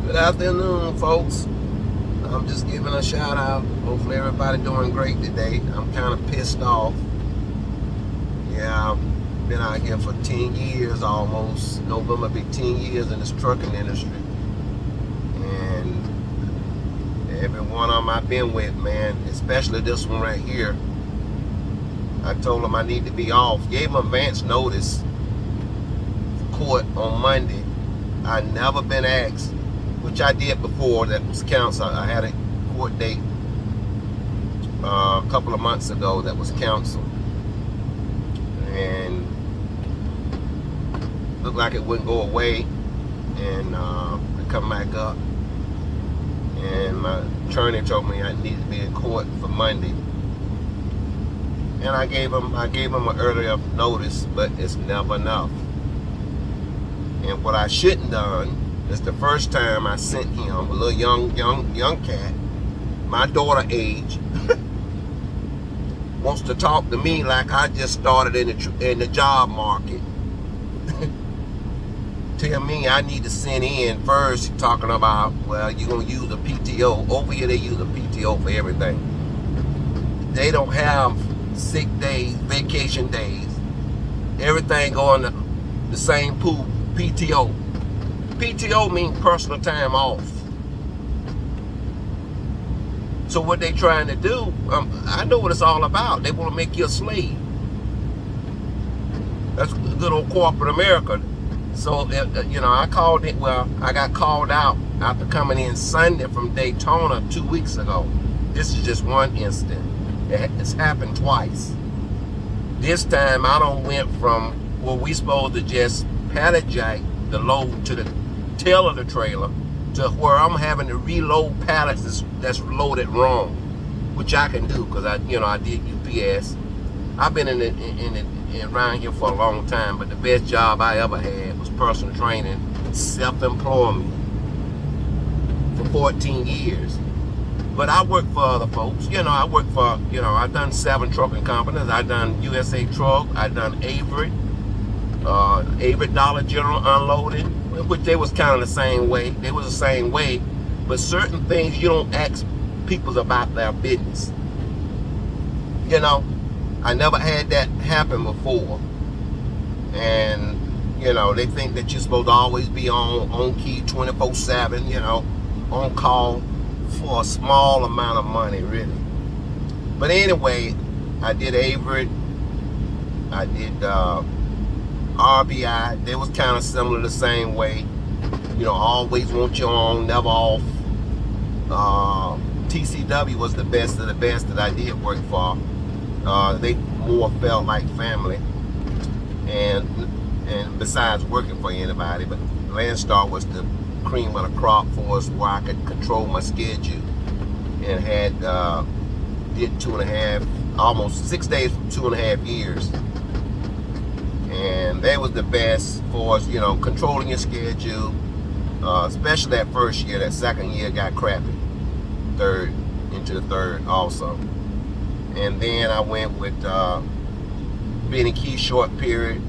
Good afternoon, folks. I'm just giving a shout out. Hopefully everybody doing great today. I'm kind of pissed off. Yeah, I've been out here for 10 years almost. November be 10 years in this trucking industry. And every one of them I've been with, man, especially this one right here, I told them I need to be off. Gave them advance notice for court on Monday. I never been asked, which I did before. That was counsel. I had a court date a couple of months ago that was canceled, and looked like it wouldn't go away, and it come back up. And my attorney told me I needed to be in court for Monday, and I gave him an earlier notice, but it's never enough. And what I shouldn't done is the first time I sent him, a little young cat, my daughter age, wants to talk to me like I just started in the job market. Tell me I need to send in first, talking about, well, you're going to use a PTO. Over here they use a PTO for everything. They don't have sick days, vacation days. Everything going to the same pool, PTO. PTO means personal time off. So what they trying to do, I know what it's all about. They want to make you a slave. That's good old corporate America. So, I called it, I got called out after coming in Sunday from Daytona 2 weeks ago. This is just one instant. It's happened twice. This time I don't went from where we supposed to just pallet jack the load to the tail of the trailer to where I'm having to reload pallets that's loaded wrong, which I can do because I did UPS. I've been around here for a long time, but the best job I ever had was personal training, self-employment for 14 years. But I work for other folks. I work for, I've done 7 trucking companies. I've done USA Truck. I've done Avery Dollar General Unloading, which they was kind of the same way. They was the same way, but certain things you don't ask people about their business. I never had that happen before, and they think that you're supposed to always be on key 24/7, on call for a small amount of money, really. But anyway, I did Avery, I did RBI. They was kind of similar the same way. Always want you on, never off. TCW was the best of the best that I did work for. They more felt like family, and besides working for anybody, but Landstar was the cream of the crop for us, where I could control my schedule, and had did 2.5, almost 6 days for 2.5 years. And that was the best for us, controlling your schedule, especially that first year. That second year got crappy. Into the third also. And then I went with Benny Key short period.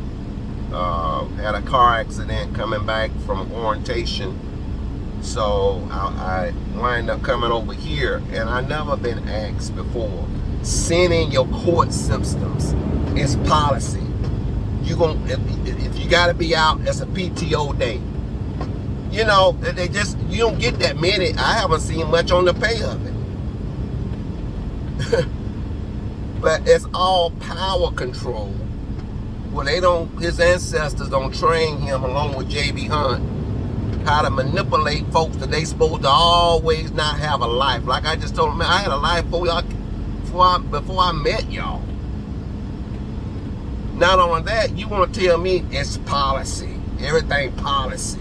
Had a car accident coming back from orientation. So I wind up coming over here, and I never been asked before. Sending your court systems is policy. If you gotta be out, it's a PTO day. You don't get that many. I haven't seen much on the pay of it. But it's all power control. Well, his ancestors don't train him, along with J.B. Hunt, how to manipulate folks that they supposed to always not have a life. Like I just told him, man, I had a life before I met y'all. Not only that, you want to tell me it's policy. Everything policy.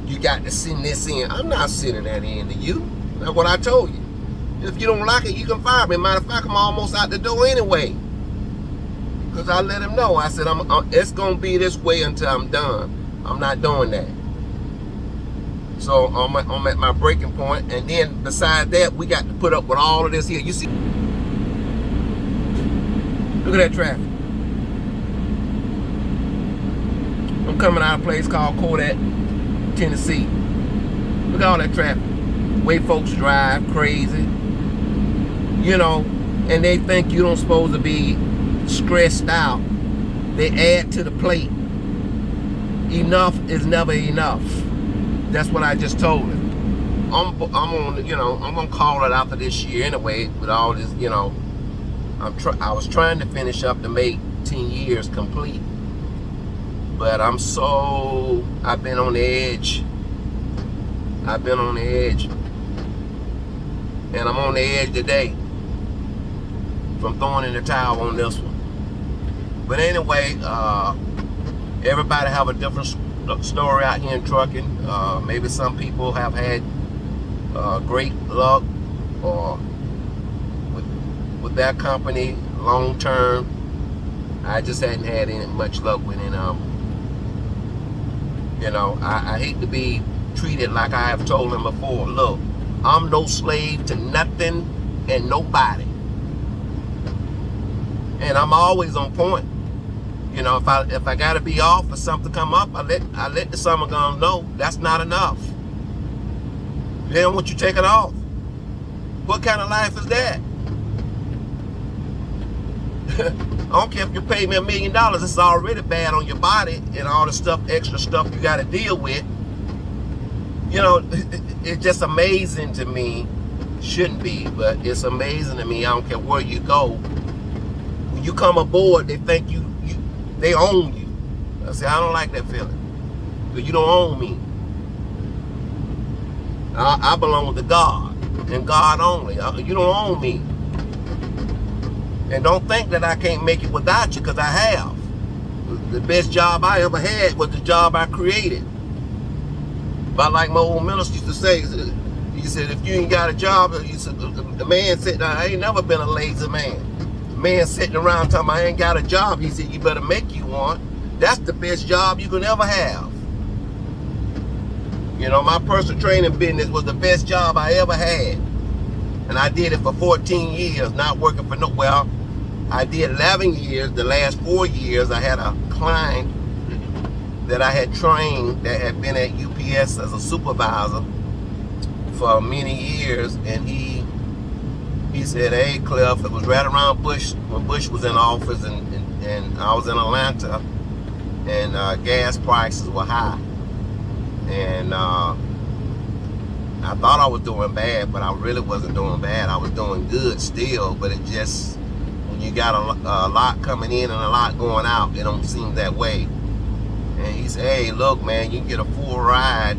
You got to send this in. I'm not sending that in to you. That's what I told you. If you don't like it, you can fire me. Matter of fact, I'm almost out the door anyway. Because I let him know. I said, it's going to be this way until I'm done. I'm not doing that. So I'm at my breaking point. And then besides that, we got to put up with all of this here. You see? Look at that traffic. I'm coming out of a place called Kodak, Tennessee. Look at all that traffic. Way folks drive crazy. You know, and they think you don't supposed to be stressed out. They add to the plate. Enough is never enough. That's what I just told him. I'm on, you know, I'm gonna call it after this year anyway. With all this, you know, I was trying to finish up to make 10 years complete, but I've been on the edge. I've been on the edge, and I'm on the edge today from throwing in the towel on this one. But anyway, everybody have a different story out here in trucking. Maybe some people have had great luck or with that company long term. I just hadn't had any much luck with it. You know, I hate to be treated like I have told them before. Look, I'm no slave to nothing and nobody, and I'm always on point. You know, if I gotta be off for something to come up, I let the summer gun know that's not enough. They don't want you taking off. What kind of life is that? I don't care if you pay me $1 million. It's already bad on your body and all the stuff, extra stuff you got to deal with. You know, it's just amazing to me. Shouldn't be, but it's amazing to me. I don't care where you go. When you come aboard, they think they own you. I say, I don't like that feeling. Because you don't own me. I belong to God and God only. You don't own me. And don't think that I can't make it without you, because I have. The best job I ever had was the job I created. But like my old minister used to say, he said, if you ain't got a job, he said, the man said, I ain't never been a lazy man. The man sitting around talking, I ain't got a job. He said, you better make you one. That's the best job you can ever have. You know, my personal training business was the best job I ever had. And I did it for 14 years, not working for well, I did 11 years. The last 4 years, I had a client that I had trained that had been at UPS as a supervisor for many years. And he said, hey, Cliff, it was right around Bush, when Bush was in office, and I was in Atlanta, and gas prices were high. And I thought I was doing bad, but I really wasn't doing bad. I was doing good still, but it just, when you got a lot coming in and a lot going out, it don't seem that way. And he said, hey, look, man, you can get a full ride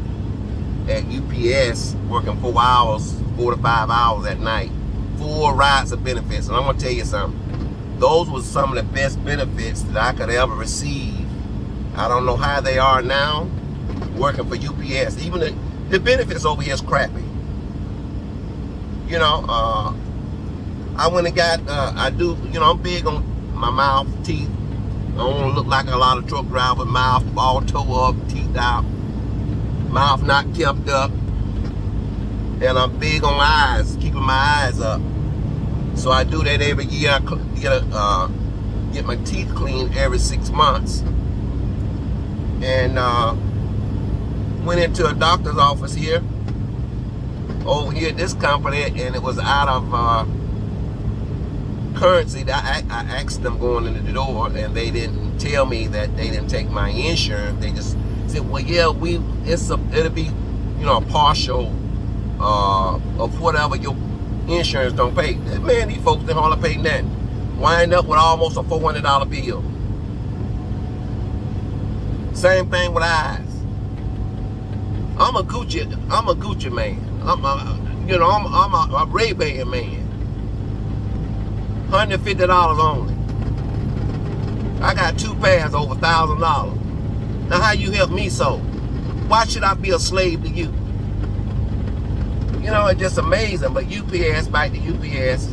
at UPS working 4 hours, 4 to 5 hours at night. Full rides of benefits. And I'm going to tell you something. Those were some of the best benefits that I could ever receive. I don't know how they are now working for UPS. Even the benefits over here is crappy. You know, I went and got, I'm big on my mouth, teeth. I don't want to look like a lot of truck drivers, mouth all tore up, teeth out, mouth not kept up. And I'm big on eyes, keeping my eyes up. So I do that every year. I get my teeth cleaned every 6 months. And went into a doctor's office here, over here at this company, and it was out of currency. I asked them going into the door, and they didn't tell me that they didn't take my insurance. They just said, well, yeah, it'll be, a partial of whatever your insurance don't pay. Man, these folks didn't hardly pay nothing. Wind up with almost a $400 bill. Same thing with eyes. I'm a Gucci man. I'm a Ray-Ban man. $150 only. I got 2 pairs over $1,000. Now how you help me so? Why should I be a slave to you? It's just amazing. But UPS, back to UPS,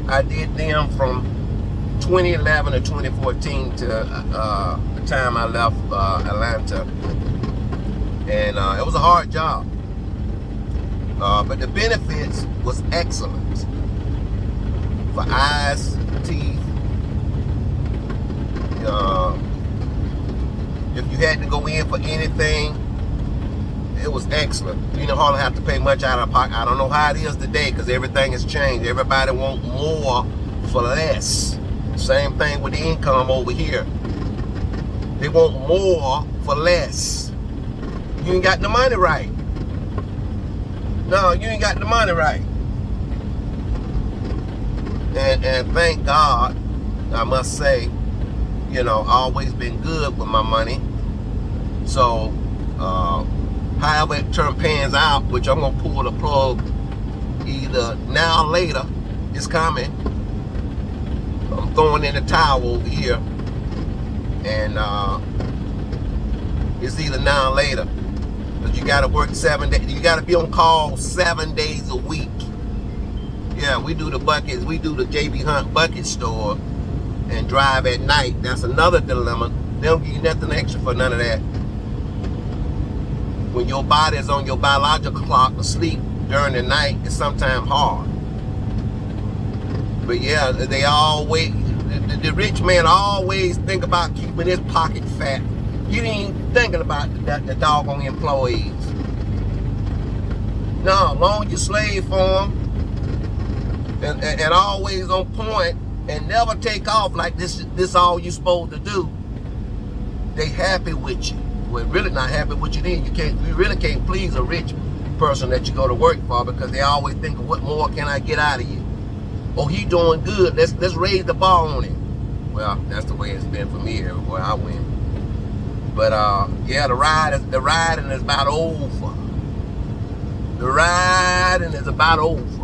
I did them from 2011 to 2014 to the time I left Atlanta. And it was a hard job. But the benefits was excellent. For eyes, teeth. If you had to go in for anything, it was excellent. You didn't hardly have to pay much out of pocket. I don't know how it is today because everything has changed. Everybody want more for less. Same thing with the income over here. They want more for less. You ain't got the money right. No, you ain't got the money right. And thank God, I must say, you know, always been good with my money. So, however it pans out, which I'm gonna pull the plug either now or later, it's coming. I'm throwing in the towel over here, and it's either now or later. But you gotta work 7 days. You gotta be on call 7 days a week. Yeah, we do the buckets. We do the JB Hunt bucket store and drive at night. That's another dilemma. They don't give you nothing extra for none of that. When your body is on your biological clock to sleep during the night, it's sometimes hard. But yeah, they always, the rich man always think about keeping his pocket fat. He ain't thinking about the doggone employees. No, as long as you slave for them and always on point and never take off like this all you supposed to do, they happy with you. Well, really not happy with you then. You really can't please a rich person that you go to work for because they always think of what more can I get out of you. Oh, he doing good. Let's raise the bar on him. Well, that's the way it's been for me everywhere I went. But yeah, the riding is about over. The riding is about over.